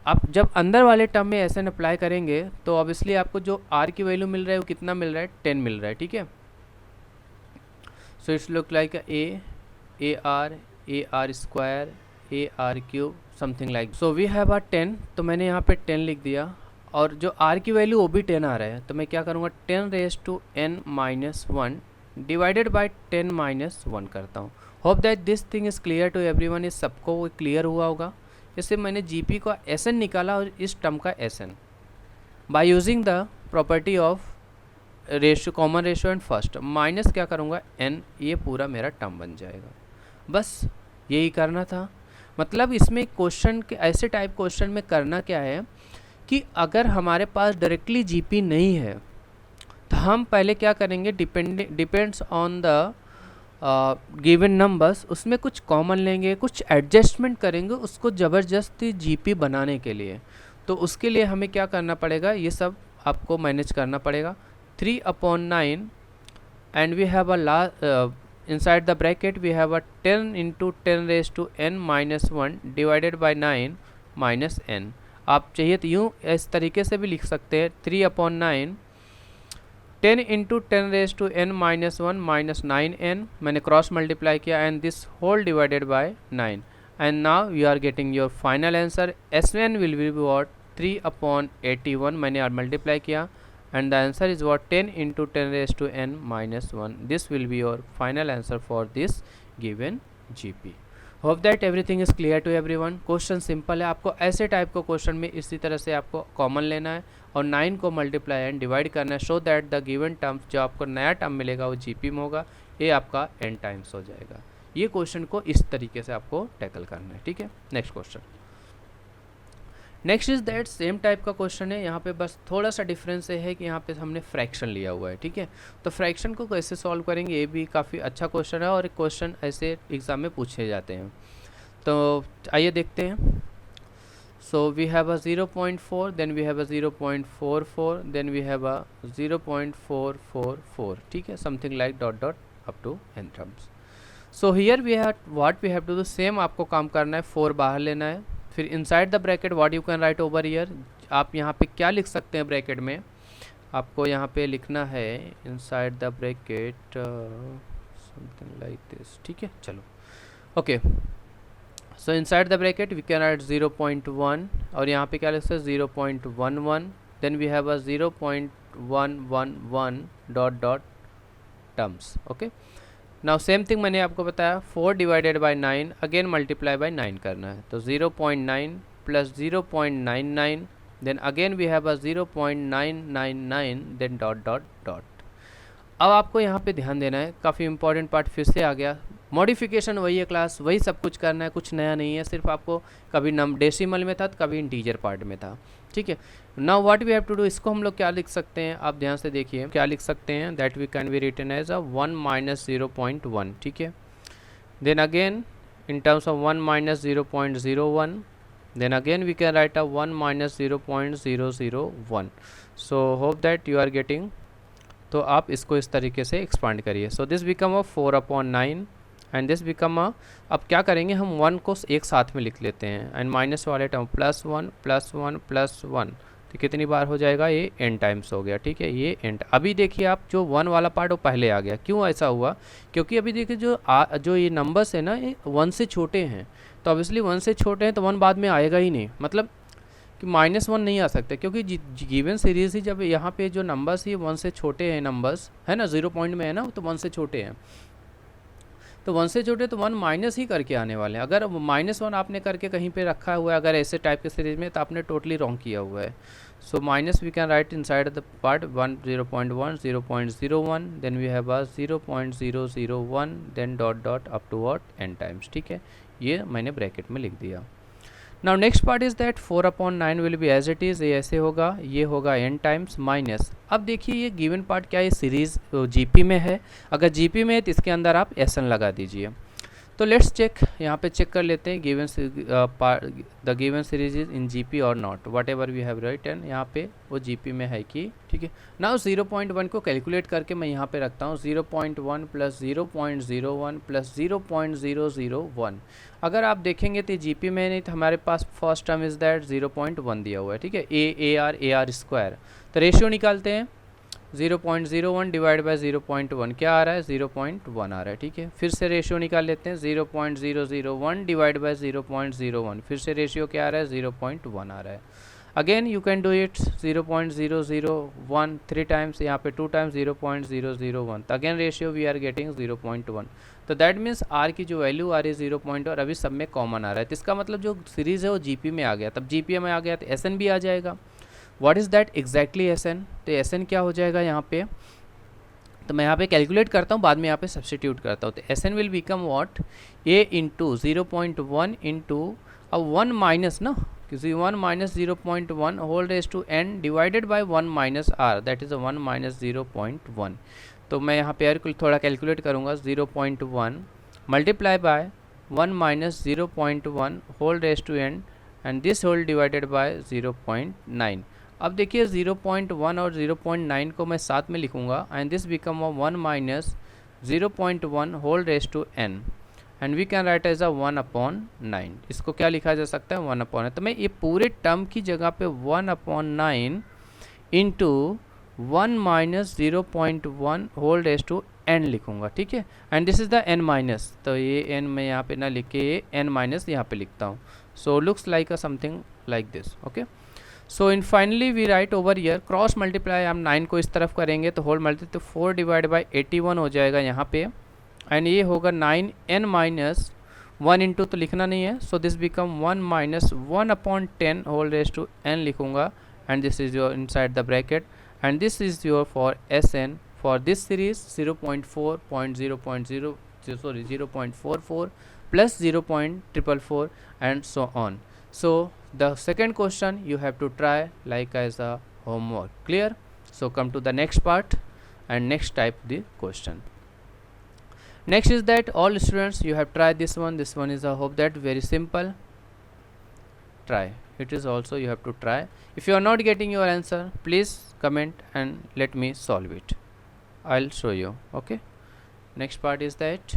आप जब अंदर वाले टर्म में एस एन अप्लाई करेंगे तो ऑब्वियसली आपको जो आर की वैल्यू मिल रहा है वो कितना मिल रहा है, 10 मिल रहा है, ठीक है। So it's look like a r square a r cube something like. So we have 10, तो मैंने यहाँ पे 10 लिख दिया, और जो r की वैल्यू वो भी 10 आ रहा है, तो मैं क्या करूँगा 10 raise to n minus 1 divided by 10 minus 1 करता हूँ। Hope that this thing is clear to everyone, इस सबको वो क्लियर हुआ होगा। इससे मैंने जीपी का एसएन निकाला और इस टर्म का SN by using the property of ratio, common ratio and first, minus क्या करूँगा n, ये पूरा मेरा टर्म बन जाएगा। बस यही करना था। मतलब इसमें क्वेश्चन के ऐसे टाइप क्वेश्चन में करना क्या है कि अगर हमारे पास डायरेक्टली जीपी नहीं है तो हम पहले क्या करेंगे, depends on the given numbers, उसमें कुछ कॉमन लेंगे, कुछ एडजस्टमेंट करेंगे उसको ज़बरदस्ती जीपी बनाने के लिए। तो उसके लिए हमें क्या करना पड़ेगा, ये सब आपको मैनेज करना पड़ेगा। 3/9 and we have inside the bracket we have a 10 into 10 raised to n minus 1 divided by 9 minus n। आप चाहिए तो यूँ इस तरीके से भी लिख सकते हैं 3/9 10 into 10 raised to n minus 1 minus 9n, मैंने क्रॉस मल्टीप्लाई किया, and this whole divided by 9, and now you are getting your final answer. Sn will be what 3/81, मैंने मल्टीप्लाई किया, and the answer is what 10 into 10 raised to n minus 1. This will be your final answer for this given GP. Hope that everything is clear to everyone. Question simple है, आपको ऐसे टाइप को क्वेश्चन में इसी तरह से आपको कॉमन लेना है और 9 को मल्टीप्लाई एंड डिवाइड करना है, so that the given term जो आपको नया टर्म मिलेगा वो जीपी में होगा, ये आपका n टाइम्स हो जाएगा। ये क्वेश्चन को इस तरीके से आपको टैकल करना है, ठीक है। Next question, next is that same type का क्वेश्चन है। यहाँ पे बस थोड़ा सा डिफरेंस है कि यहाँ पे हमने फ्रैक्शन लिया हुआ है, ठीक है। तो फ्रैक्शन को कैसे सॉल्व करेंगे, ये भी काफ़ी अच्छा क्वेश्चन है और क्वेश्चन ऐसे एग्ज़ाम में पूछे जाते हैं। तो आइए देखते हैं। So we have a 0.4, then we have a 0.44, then we have a 0.444, ठीक है, something like dot dot up to n terms. So here we have what we have to do, same आपको काम करना है, 4 बाहर लेना है, फिर inside the bracket what you can write over here, आप यहाँ पे क्या लिख सकते हैं ब्रैकेट में, आपको यहाँ पे लिखना है inside the bracket something like this, ठीक है। चलो okay, so inside the bracket we can write 0.1 और यहाँ पे क्या लिख सकते हैं 0.11, then we have a 0.111 dot dot terms, okay. Now same thing मैंने आपको बताया 4 divided by 9 again multiply by 9 करना है, तो 0.9 plus 0.99, then again we have a 0.999, then dot dot dot. अब आपको यहाँ पे ध्यान देना है, काफ़ी इंपॉर्टेंट पार्ट फिर से आ गया, मॉडिफिकेशन वही है, क्लास वही सब कुछ करना है, कुछ नया नहीं है, सिर्फ आपको कभी डेसिमल में था तो कभी इंटीजर पार्ट में था, ठीक है। Now what we have to do, इसको हम लोग क्या लिख सकते हैं, आप ध्यान से देखिए क्या लिख सकते हैं, that we can be written as a 1 minus 0.1, ठीक है। Then again in terms of 1 minus 0.01, then again we can write a 1 minus 0.001। So hope that you are getting, तो आप इसको इस तरीके से एक्सपांड करिए। So this become a 4/9 and this become a, अब क्या करेंगे हम 1 को एक साथ में लिख लेते हैं एंड माइनस वाले टर्म +1 +1 +1, तो कितनी बार हो जाएगा, ये n टाइम्स हो गया, ठीक है। ये n, अभी देखिए आप जो 1 वाला पार्ट वो पहले आ गया, क्यों ऐसा हुआ, क्योंकि अभी देखिए जो ये नंबर्स है ना ये 1 से छोटे हैं, तो ऑब्वियसली 1 से छोटे हैं तो 1 बाद में आएगा ही नहीं, मतलब कि -1 नहीं आ सकते, क्योंकि गिवन सीरीज ही जब यहाँ पे जो नंबर्स ही 1 से छोटे हैं नंबर्स है ना, 0 पॉइंट में है ना, तो 1 से छोटे हैं, तो 1 से छोटे तो 1 माइनस ही करके आने वाले हैं। अगर -1 आपने करके कहीं पे रखा हुआ है अगर ऐसे टाइप के सीरीज में, तो आपने टोटली रॉन्ग किया हुआ है। So minus we can write inside the part 1 0.1 0.01, then we have a 0.001, then dot dot up to what n times, ठीक है। ये मैंने ब्रैकेट में लिख दिया। Now next part is that 4/9 will be as it is, ये ऐसे होगा, ये होगा n टाइम्स माइनस। अब देखिए ये गिवन पार्ट क्या है, सीरीज जीपी में है, अगर जीपी में है तो इसके अंदर आप SN लगा दीजिए। तो लेट्स चेक, यहाँ पे चेक कर लेते हैं given the given series is in GP और not, whatever we have written, यहाँ पे वो जीपी में है कि, ठीक है। नाउ 0.1 को कैलकुलेट करके मैं यहाँ पे रखता हूँ 0.1 प्लस 0.01 प्लस 0.001। अगर आप देखेंगे तो जीपी में नहीं, तो हमारे पास फर्स्ट टर्म इज दैट 0.1 दिया हुआ है, ठीक है, ए आर स्क्वायर। तो रेशियो निकालते हैं, 0.01 डिवाइड बाय 0.1 क्या आ रहा है, 0.1 आ रहा है, ठीक है। फिर से रेशियो निकाल लेते हैं, 0.001 डिवाइड बाय 0.01, फिर से रेशियो क्या आ रहा है, 0.1 आ रहा है। Again you can do it, 0.001 3 times, यहाँ पे 2 टाइम्स 0.001, तो again ratio we are getting 0.1। तो दैट मीन्स आर की जो वैल्यू आ रही है 0. और अभी सब में कॉमन आ रहा है, तो इसका मतलब जो सीरीज़ है वो जीपी में आ गया, तब जीपी में आ गया तो एसएन भी आ जाएगा। What is that exactly SN, तो एसएन क्या हो जाएगा यहाँ पे, तो मैं यहाँ पे कैलकुलेट करता हूँ, बाद में यहाँ पे सब्सटीट्यूट करता हूँ। तो SN will become what, A into 0.1 into 1 minus ना, किसी 1 minus 0.1 whole raise to N divided by 1 minus R, that is 1 minus 0.1। तो मैं यहाँ पे थोड़ा कैलकुलेट करूँगा, 0.1 multiply by 1 minus 0.1 whole raise to N and this whole divided by 0.9। अब देखिए 0.1 और 0.9 को मैं साथ में लिखूंगा and this become 1 minus 0.1 whole raise to N and we can write as 1/9। इसको क्या लिखा जा सकता है, 1/9। तो मैं ये पूरे टर्म की जगह पे 1/9 into 1 minus 0.1 whole raise to N लिखूंगा, ठीक है। And this is the N minus, तो ये एन मैं यहाँ पे ना लिख के ये एन माइनस यहाँ पे लिखता हूँ। So looks like a something like this, okay. So in finally we write over here, cross multiply हम 9 को इस तरफ करेंगे तो होल मल्टी, तो 4 डिवाइड बाई 81 हो जाएगा यहाँ पे, एंड ये होगा 9n माइनस 1 इंटू, तो लिखना नहीं है, so this become 1 minus 1/10 whole raise to n लिखूंगा, and this is your inside the bracket, and this is your for SN for this series 0.44 plus 0.444 and so on. So the second question you have to try like as a homework, clear? So come to the next part and next type the question. Next is that all students you have tried this one is I hope that very simple, try it is also you have to try. If you are not getting your answer, please comment and let me solve it, I'll show you, okay. Next part is that,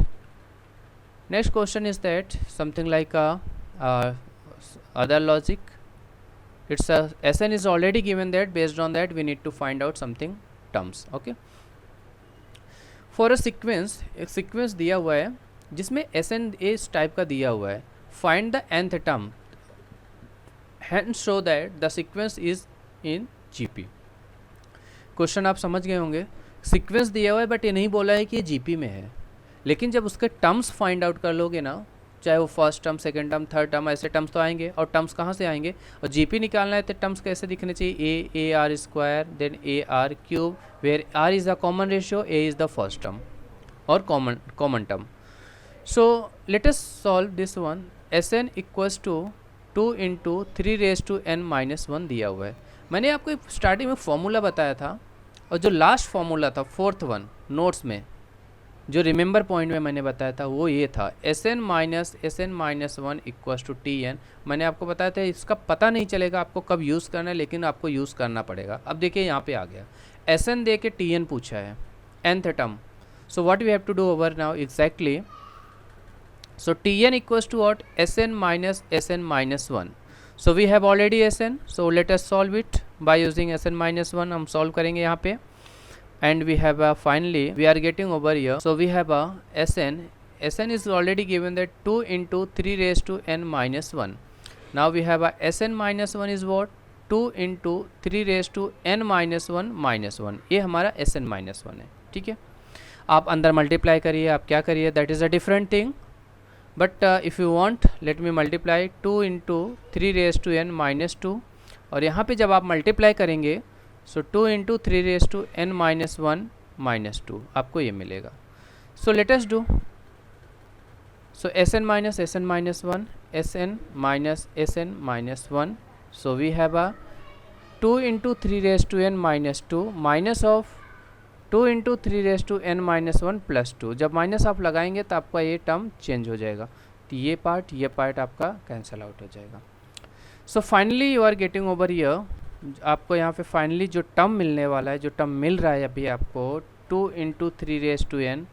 next question is that something like a other logic, it's a SN is already given, that based on that we need to find out something terms, okay. For a sequence, एक सीक्वेंस दिया हुआ है जिसमें SN इस टाइप का दिया हुआ है, find the nth term and show that the sequence is in GP। Question आप समझ गए होंगे, सीक्वेंस दिया हुआ है बट ये नहीं बोला है कि ये GP में है, लेकिन जब उसके टर्म्स फाइंड आउट कर लोगे ना, चाहे वो first term, second term, third term, ऐसे टर्म्स तो आएंगे, और टर्म्स कहाँ से आएंगे, और GP निकालना है तो टर्म्स कैसे दिखने चाहिए, a r square then AR cube, where R is the common ratio, A is the first term और common term. So let us solve this one, SN equals to 2 into 3 raise to n minus 1 दिया हुआ है। मैंने आपको स्टार्टिंग में फॉर्मूला बताया था, और जो लास्ट फॉर्मूला था फोर्थ वन नोट्स में, जो रिमेंबर पॉइंट में मैंने बताया था वो ये था, SN minus 1 equals to TN। मैंने आपको बताया था इसका पता नहीं चलेगा आपको कब यूज़ करना है, लेकिन आपको यूज़ करना पड़ेगा। अब देखिए यहाँ पे आ गया, SN दे के TN पूछा है, nth term. So what we have to do over now exactly, so TN equals to what, SN minus 1। So we have already SN, so let us solve it by using SN minus 1। हम सॉल्व करेंगे यहाँ पे, and we have finally we are getting over here, so we have a SN is already given that 2 into 3 raised to n minus 1. Now we have a SN minus 1 is what, 2 into 3 raised to n minus 1 minus 1, ये हमारा SN minus 1 है, ठीक है। आप अंदर मल्टीप्लाई करिए, आप क्या करिए, that is a different thing, but if you want let me multiply 2 into 3 raised to n minus 2, और यहाँ पे जब आप मल्टीप्लाई करेंगे, so 2 into 3 raise to n minus 1 minus 2, आपको ये मिलेगा। So let us do, so SN minus 1, SN minus 1, so we have a 2 into 3 raise to n minus 2 minus of 2 into 3^n-1 plus 2, जब माइनस आप लगाएंगे तो आपका ये टर्म चेंज हो जाएगा, तो ये पार्ट आपका कैंसिल आउट हो जाएगा। So finally you are getting over here, आपको यहाँ पे फाइनली जो टर्म मिलने वाला है, जो टर्म मिल रहा है अभी आपको 2 into 3^n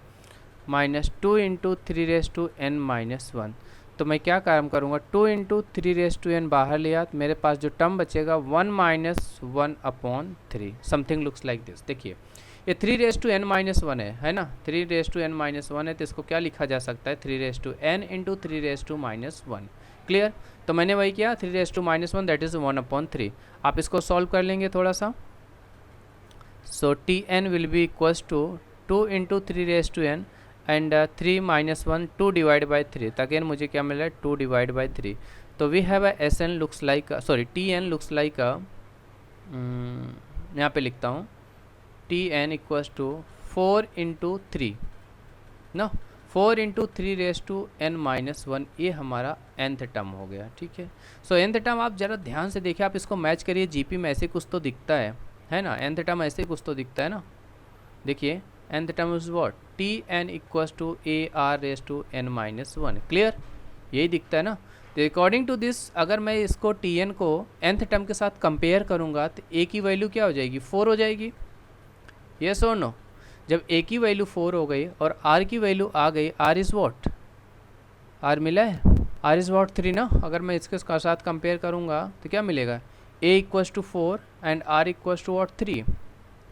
minus 2 into 3^n-1। तो मैं क्या काम करूँगा, 2 इंटू 3^n बाहर लिया तो मेरे पास जो टर्म बचेगा 1 minus 1/3, something looks like this. देखिए ये 3^n-1 है ना, 3^n-1 है, तो इसको क्या लिखा जा सकता है, 3^n इंटू 3^-1। क्लियर, तो मैंने वही किया, 3^-1 दैट इज़ 1/3। आप इसको सॉल्व कर लेंगे थोड़ा सा, so Tn will be equals to 2 into 3^n and 3 minus 1 2 divide by 3, तो अगेन मुझे क्या मिल रहा है 2 डिवाइड बाई 3। तो we have a Sn looks like sorry Tn looks like यहाँ पे लिखता हूँ Tn इक्वल्स टू 4 इंटू 3 ना, 4 इंटू 3^n-1, ये हमारा nth टर्म हो गया। ठीक है, सो nth टर्म आप ज़रा ध्यान से देखिए, आप इसको मैच करिए, जीपी में ऐसे कुछ तो दिखता है ना, nth टर्म ऐसे कुछ तो दिखता है ना। देखिए nth term is what, Tn equals to AR⁻n-1। Clear, यही दिखता है ना। तो अकॉर्डिंग टू दिस अगर मैं इसको Tn को nth टर्म के साथ कंपेयर करूँगा तो a की वैल्यू क्या हो जाएगी, 4 हो जाएगी, यस और नो। जब a की वैल्यू 4 हो गई और r की वैल्यू आ गई, r इज़ व्हाट, r मिला है, r इज़ व्हाट 3 ना। अगर मैं इसके साथ कंपेयर करूँगा तो क्या मिलेगा, a equals to 4 and r equals to what 3,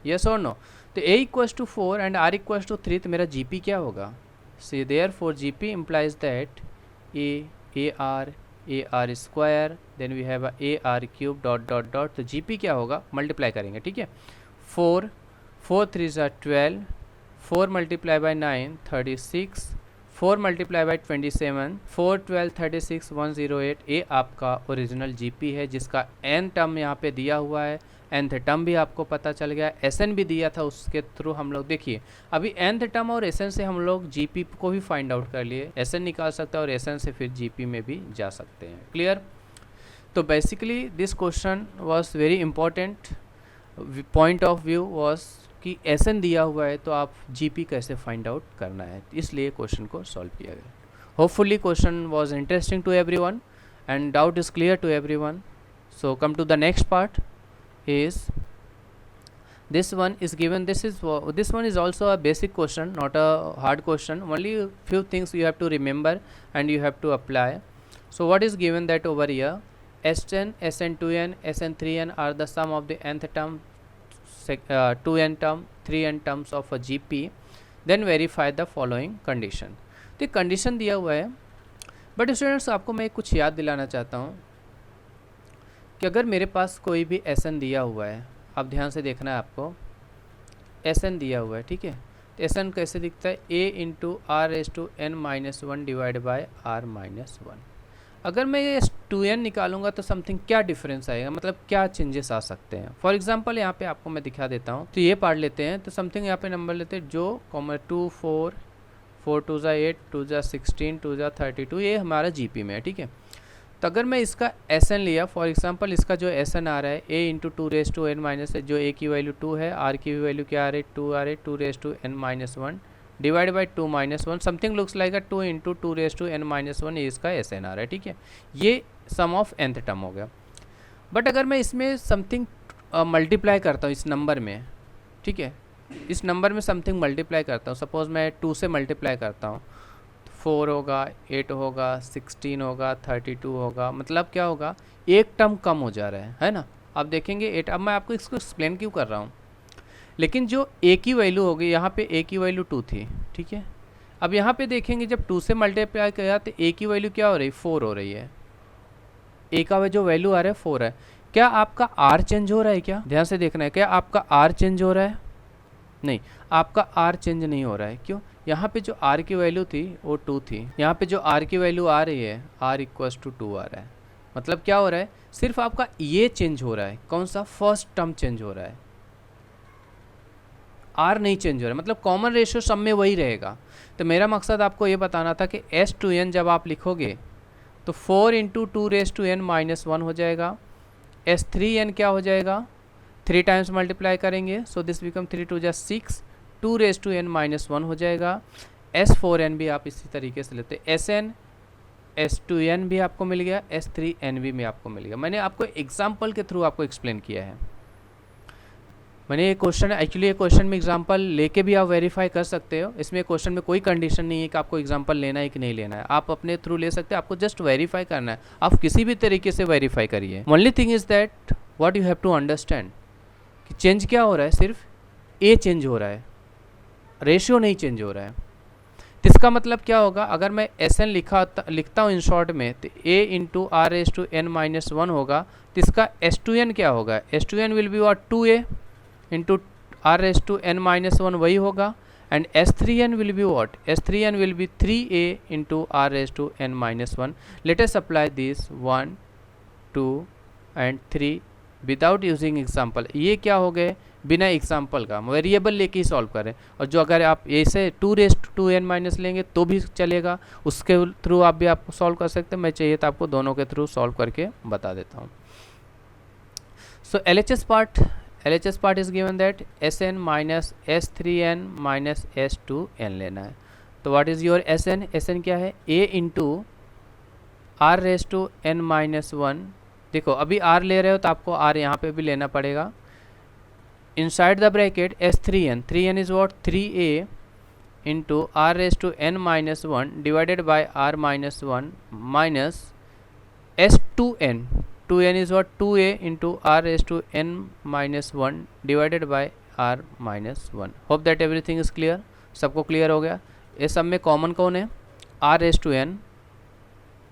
yes और नो। तो a equals to 4 and r equals to 3, तो मेरा gp क्या होगा, see therefore gp implies that ar square, then we have ar cube dot dot dot, तो gp क्या होगा, मल्टीप्लाई करेंगे। ठीक है, 4 3 ज़ा 12, 4 मल्टीप्लाई बाई 9 36, 4 मल्टीप्लाई बाई 27, 4 12 36 108, ये आपका ओरिजिनल जीपी है, जिसका एन टर्म यहाँ पे दिया हुआ है, nth टर्म भी आपको पता चल गया, एसएन भी दिया था, उसके थ्रू हम लोग देखिए अभी nth टर्म और एसएन से हम लोग जीपी को भी फाइंड आउट कर लिए, एसएन निकाल सकते हैं और एसएन से फिर जीपी में भी जा सकते हैं। क्लियर, तो basically this question was very important, point of view was कि एसएन दिया हुआ है तो आप जीपी कैसे फाइंड आउट करना है, इसलिए क्वेश्चन को सॉल्व किया गया। Hopefully question was interesting to everyone and doubt is clear to everyone. So come to the next part is this one is given, this one is also a basic question, not a hard question, only few things you have to remember and you have to apply. So what is given that over here, Sn, Sn2n, Sn3n are the sum of the nth term, 2n term, 3n terms of a GP, then verify the following condition। तो कंडीशन दिया हुआ है, बट स्टूडेंट्स आपको मैं कुछ याद दिलाना चाहता हूँ कि अगर मेरे पास कोई भी Sn दिया हुआ है, आप ध्यान से देखना है आपको, Sn दिया हुआ है, ठीक है, तो Sn कैसे दिखता है, a into r⁻n-1 divide by r-1। अगर मैं ये 2n निकालूंगा तो समथिंग क्या डिफरेंस आएगा, मतलब क्या चेंजेस आ सकते हैं। फॉर एग्जांपल यहाँ पे आपको मैं दिखा देता हूँ, तो ये पार्ट लेते हैं, तो समथिंग यहाँ पे नंबर लेते हैं जो 2 4 4 2 8 2 16 2 32, ये हमारा जीपी में है। ठीक है, तो अगर मैं इसका Sn लिया, फॉर एग्जांपल इसका जो Sn आ रहा है a इंटू 2n-, जो a की वैल्यू 2 है, r की वैल्यू क्या आ रही है 2 आ रही है, 2n-1 divide by 2-1, something looks like 2 into 2n-1, ये इसका Sn आ रहा है। ठीक है, ये सम ऑफ nth टर्म हो गया। बट अगर मैं इसमें समथिंग मल्टीप्लाई करता हूँ इस नंबर में, ठीक है, इस नंबर में समथिंग मल्टीप्लाई करता हूँ, सपोज मैं 2 से मल्टीप्लाई करता हूँ, 4 होगा, 8 होगा, 16 होगा, 32 होगा, मतलब क्या होगा, एक टर्म कम हो जा रहा है ना। आप देखेंगे 8, अब मैं आपको इसको एक्सप्लेन क्यों कर रहा हूँ, लेकिन जो a की वैल्यू होगी, यहाँ पे a की वैल्यू 2 थी, ठीक है, अब यहाँ पे देखेंगे जब 2 से मल्टीप्लाई किया तो a की वैल्यू क्या हो रही है, 4 हो रही है, a का जो वैल्यू आ रहा है 4 है। क्या आपका r चेंज हो रहा है, क्या ध्यान से देखना है, क्या आपका r चेंज हो रहा है, नहीं, आपका r चेंज नहीं हो रहा है। क्यों, यहाँ पे जो r की वैल्यू थी वो 2 थी, यहाँ पे जो r की वैल्यू आ रही है r इक्वल्स टू 2 आ रहा है, मतलब क्या हो रहा है, सिर्फ आपका ये चेंज हो रहा है, कौन सा, फर्स्ट टर्म चेंज हो रहा है, r नहीं चेंज हो रहा है, मतलब कॉमन रेशियो सब में वही रहेगा। तो मेरा मकसद आपको ये बताना था कि S2n जब आप लिखोगे तो 4 इंटू 2n-1 हो जाएगा, S3n क्या हो जाएगा, 3 टाइम्स मल्टीप्लाई करेंगे, so this become 3 2 6, 2 raise to n minus 1 हो जाएगा। S4n भी आप इसी तरीके से लेते हैं, Sn S2n भी आपको मिल गया, S3n भी आपको मिल गया। मैंने आपको एग्जाम्पल के थ्रू आपको एक्सप्लेन किया है। मैंने ये क्वेश्चन एक्चुअली ये क्वेश्चन में एग्जांपल लेके भी आप वेरीफाई कर सकते हो। इसमें क्वेश्चन में कोई कंडीशन नहीं है कि आपको एग्जांपल लेना है कि नहीं लेना है, आप अपने थ्रू ले सकते हैं। आपको जस्ट वेरीफाई करना है, आप किसी भी तरीके से वेरीफाई करिए। Only thing is that what you have to understand कि चेंज क्या हो रहा है, सिर्फ ए चेंज हो रहा है, रेशियो नहीं चेंज हो रहा है। तो इसका मतलब क्या होगा, अगर मैं Sn लिखता हूँ इन शॉर्ट में, तो a into r raise to n minus 1 होगा। तो इसका S2n क्या होगा, S2n will be what 2a into r raise to n minus 1 वही होगा। And S3n will be what, S3n will be 3a into r raise to n minus 1। Let us apply this 1 2 and 3 without using example. ये क्या हो गए, बिना एग्जाम्पल का वेरिएबल लेके ही सॉल्व करें। और जो अगर आप ऐसे 2 रेज टू एन माइनस लेंगे तो भी चलेगा, उसके थ्रू आप भी आपको सॉल्व कर सकते हैं। मैं चाहिए तो आपको दोनों के थ्रू सॉल्व करके बता देता हूँ। So LHS part is given that Sn minus S3n minus S2n लेना है। तो what is your Sn, Sn क्या है, a into r raise to n minus 1। देखो अभी r ले रहे हो तो आपको r यहाँ पे भी लेना पड़ेगा। inside the bracket S3n is what 3a into r raised to n minus 1 divided by r minus 1 minus S2n 2n is what 2a into r raised to n minus 1 divided by r minus 1। hope that everything is clear, सबको क्लियर हो गया। ये सब में कॉमन कौन है, r raised to n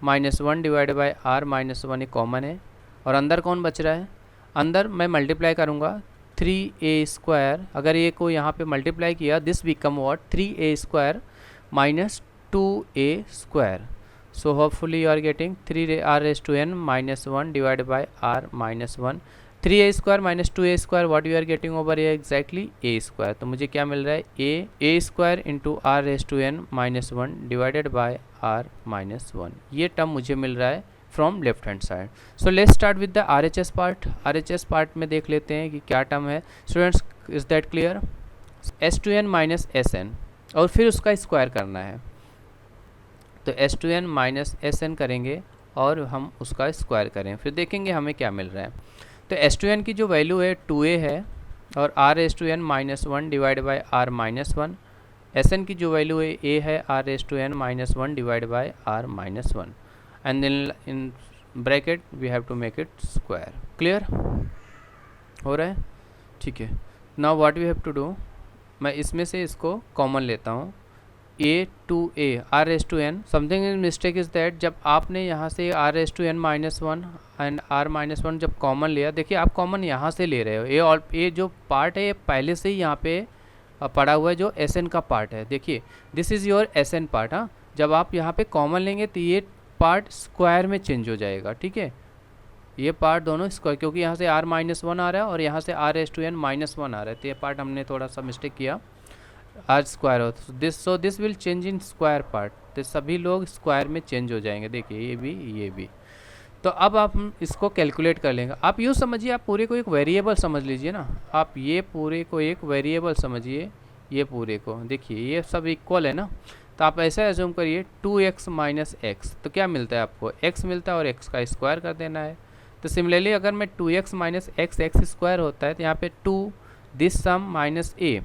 minus 1 divide by r minus 1 ये कॉमन है। और अंदर कौन बच रहा है, अंदर मैं मल्टीप्लाई करूँगा 3a स्क्वायर। अगर ये को यहाँ पे मल्टीप्लाई किया, this become what 3a square minus 2a square. So hopefully you are getting 3r raise to n minus 1 divide by r minus 1। 3a square minus 2a square, what you are getting over ये एग्जैक्टली a स्क्वायर। तो मुझे क्या मिल रहा है, a square into r raise to n minus 1 divided by r minus 1। ये टर्म मुझे मिल रहा है from left hand side. So let's start with the RHS part. RHS part में देख लेते हैं कि क्या टर्म है। Students is that clear, S2n minus Sn और फिर उसका स्क्वायर करना है। तो S2n माइनस Sn करेंगे और हम उसका स्क्वायर करें, फिर देखेंगे हमें क्या मिल रहा है। तो S2n की जो वैल्यू है 2a है और r raise to n minus 1 divide by r minus 1। Sn की जो वैल्यू है a है r raise to n minus 1 divide by r minus 1 and then in bracket we have to make it square। clear हो रहा है, ठीक है। now what we have to do, मैं इसमें से इसको कॉमन लेता हूँ, a to a r raised to n। Something in mistake is that जब आपने यहाँ से r raised to n minus 1 and r minus 1 जब कॉमन लिया, देखिए आप कॉमन यहाँ से ले रहे हो, ये और ये जो पार्ट है ये पहले से ही यहाँ पे पड़ा हुआ है जो Sn का पार्ट है। देखिए this is your Sn part. हाँ, जब आप यहाँ पे कॉमन लेंगे तो ये पार्ट स्क्वायर में चेंज हो जाएगा, ठीक है। ये पार्ट दोनों स्क्वायर, क्योंकि यहाँ से r माइनस 1 आ रहा है और यहाँ से r raise to n minus 1 आ रहा है, तो ये पार्ट हमने थोड़ा सा मिस्टेक किया, r स्क्वायर हो सो this will change in square part. तो सभी लोग स्क्वायर में चेंज हो जाएंगे, देखिए ये भी। तो अब आप इसको कैलकुलेट कर लेंगे। आप यूँ समझिए, आप पूरे को एक वेरिएबल समझ लीजिए ना, आप ये पूरे को एक वेरिएबल समझिए, ये पूरे को देखिए ये सब इक्वल है ना। तो आप ऐसा एज्यूम करिए 2x माइनस एक्स, तो क्या मिलता है आपको, x मिलता है और x का स्क्वायर कर देना है। तो सिमिलरली अगर मैं 2x minus x x square होता है तो यहाँ पे 2 दिस सम माइनस a,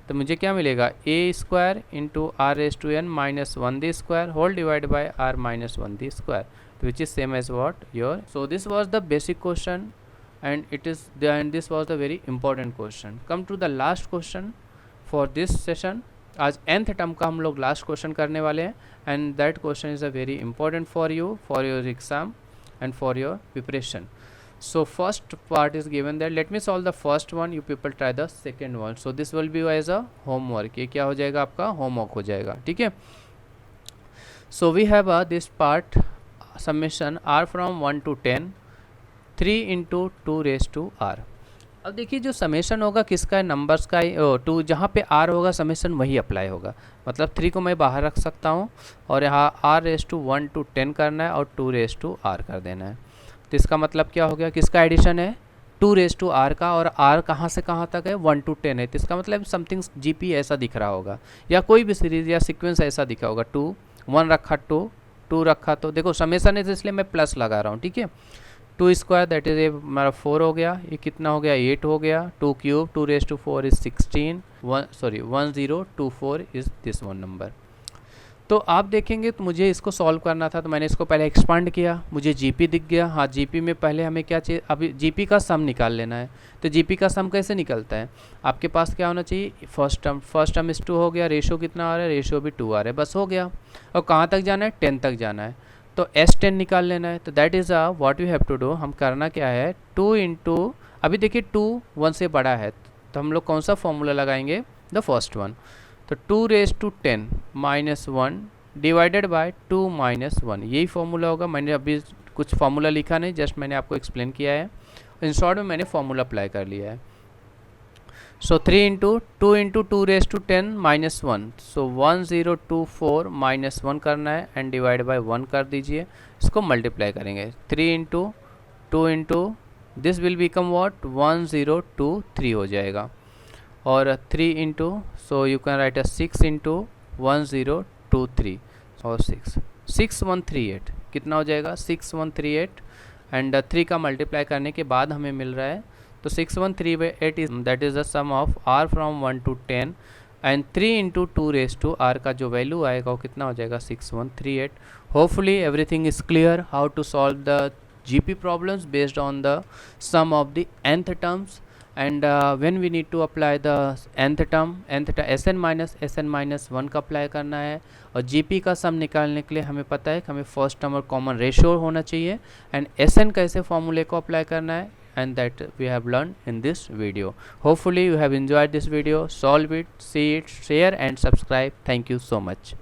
तो मुझे क्या मिलेगा a square into r raise to n minus 1 the square whole divide by r minus 1 the square, which is same as what your। so this was the basic question and this was the very important question। come to the last question for this session। आज nth टर्म का हम लोग लास्ट क्वेश्चन करने वाले हैं and that question is a very important for you, for your exam and for your preparation. So first part is given that let me solve the first one, you people try the second one. So this will be as a homework, ये क्या हो जाएगा आपका होमवर्क हो जाएगा, ठीक है। So we have this part summation r from 1 to 10 3 into 2 raise to r। अब देखिए जो समेशन होगा किसका है, नंबर्स का ही, 2 जहाँ पे r होगा समेशन वही अप्लाई होगा। मतलब 3 को मैं बाहर रख सकता हूँ और यहाँ r रेज टू 1 to 10 करना है और 2 रेज टू r कर देना है। तो इसका मतलब क्या हो गया, किसका एडिशन है, 2r का, और r कहाँ से कहाँ तक है 1 to 10 है, तो इसका मतलब समथिंग जीपी ऐसा दिख रहा होगा, या कोई भी सीरीज या सीक्वेंस ऐसा दिखा होगा। 2 1 रखा, 2 रखा, तो देखो समेसन है तो इसलिए मैं प्लस लगा रहा हूँ, ठीक है। 2 स्क्वायर दैट इज ये हमारा 4 हो गया, ये कितना हो गया 8 हो गया। 2 cube 2⁴ is 16, 1024 is this one number. तो आप देखेंगे तो मुझे इसको सॉल्व करना था, तो मैंने इसको पहले एक्सपांड किया, मुझे जीपी दिख गया। हाँ, जीपी में पहले हमें क्या चाहिए, अभी जीपी का सम निकाल लेना है। तो जीपी का सम कैसे निकलता है, आपके पास क्या होना चाहिए, फर्स्ट टर्म इस 2 हो गया, रेशो कितना आ रहा है, रेशो भी 2 आ रहा है, बस हो गया। और कहाँ तक जाना है, 10 तक जाना है, तो S10 निकाल लेना है। तो that is what you have to do, हम करना क्या है, 2 इंटू, अभी देखिए 2 1 से बड़ा है, तो हम लोग कौन सा फॉर्मूला लगाएंगे, द फर्स्ट वन। तो 2⁻10 -1 डिवाइडेड बाय 2 - 1, यही फॉर्मूला होगा। मैंने अभी कुछ फॉर्मूला लिखा नहीं, जस्ट मैंने आपको एक्सप्लेन किया है, इन शॉर्ट में मैंने फॉर्मूला अप्लाई कर लिया है। सो 3 इंटू 2 इंटू 2⁻10 -1, सो 1024 -1 करना है, एंड डिवाइड बाय 1 कर दीजिए, इसको मल्टीप्लाई करेंगे। 3 into 2 into this will become what 1023 हो जाएगा, और 3 into, so you can right 6 into 1023 और 6138 कितना हो जाएगा 6138, एंड 3 का मल्टीप्लाई करने के बाद हमें मिल रहा है, तो 6138 is that is the sum of r from 1 to 10, and 3 into 2⁻r का जो वैल्यू आएगा वो कितना हो जाएगा 6138। Hopefully everything is clear how to solve the GP problems based on the sum of the nth terms, and when we need to apply the nth term Sn minus 1 का अप्लाई करना है, और GP का सम निकालने के लिए हमें पता है कि हमें फर्स्ट टर्म और कॉमन रेशियो होना चाहिए, एंड Sn कैसे फॉर्मूले को अप्लाई करना है, and that we have learned in this video. Hopefully you have enjoyed this video. Solve it, see it, share and subscribe. Thank you so much.